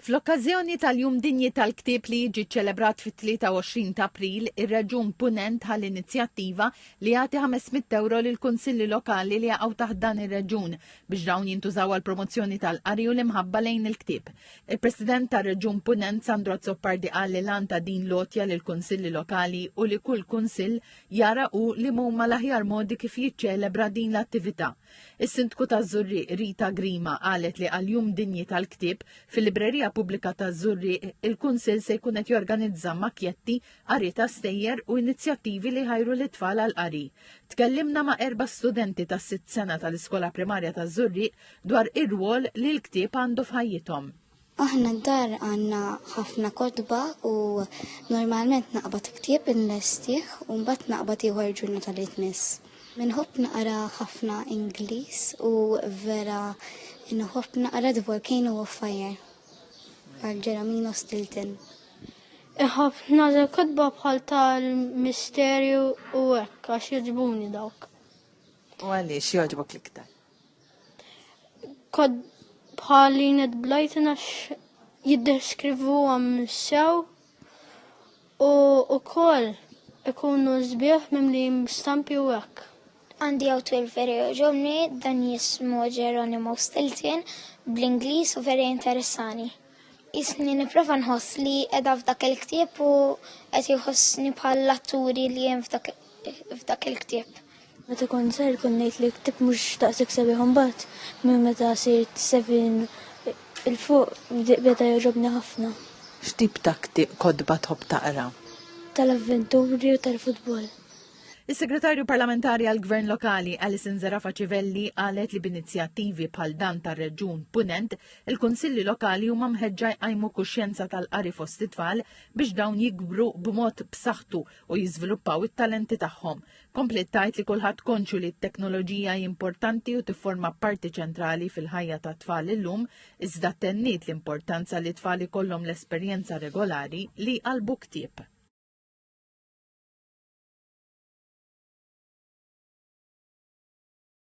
Fl-okkażjoni tal-Jum Dinji tal-Ktieb li jiġi ċelebrat fit-23 ta' April, ir-Reġjun Punent ħall-inizjattiva li jagħti 500 euro lil kunsilli lokali li jaqgħu taħt dan ir-reġjun biex dawn jintużaw għal promozzjoni tal-qari u l-imħabba lejn il-ktieb. Il-President tar-Reġjun Punent Sandro Zoppardi qal li lan ta' din lotja lil kunsilli lokali u li kull kunsill jara li huma l-aħjar modi kif jiċċelebra din l-attività. Is-Sindku taż-Żurriq Rita Grima qalet li għal-Jum Dinji tal-Ktieb fil-Librerija Pubblika taż-Żurriq il-Kunsill se jkun qed jorganizza makjetti, qari ta' stejjer u inizjattivi li ħajru l-itfal għal-qari. Tkellimna ma' 4 studenti ta' 6 sena tal-Iskola Primarja taż-Żurriq dwar ir-rwol li l-ktieb għandu f'ħajjithom. Aħna d-dar għanna ħafna kodba u normalment naqbad ktieb inlestih u mbagħad naqbad ieħor ġurnata li tmiss. Minħobb naqra ħafna Ingliż u vera inħobb naqra The Volcano of Fire għal Jeremy Stilton. Iħobb naqra kodba bħal tal-misterju u hekk għax jogħġbuni dawk. U għaliex jogħġbok l-iktar? Kod bħal Enid Blyton għax jiddeskrivu sew u wkoll ikunu sbieħ mimli stampi u hekk. Għandi awtur veri ġobni dan jismu Geronimo Stilton bl-Ingliż u veri interessani. Isni niprofa nħoss li edha f'dak il-ktieb u qed jħossni bħal l-atturi li hemm f'dak il-ktieb. Meta kont żgħir kun ngħid li ktieb mhux daqshekk sabiħ imbagħad minn meta sirt 7 il-fuq beda jogħġobni ħafna. X'tip ta' kodba tħobb taqra? Tal-avventuri u tal-futbol. Is-Segretarju Parlamentari għall-Gvern Lokali Alison Zarafa Civelli qalet li b'inizjattivi bħal dan tar-Reġjun Punent, il-Kunsilli Lokali huma mħeġġa jqajmu kuxjenza tal-qari fost it-tfal biex dawn jikbru b'mod b'saħħtu u jiżviluppaw it-talenti tagħhom. Komplet tajt li kulħadd konxu li t-teknoloġija importanti u tifforma parti ċentrali fil-ħajja tat-tfal illum, iżda tenniet l-importanza li t-tfal ikollhom l-esperjenza regolari li qalbu ktieb.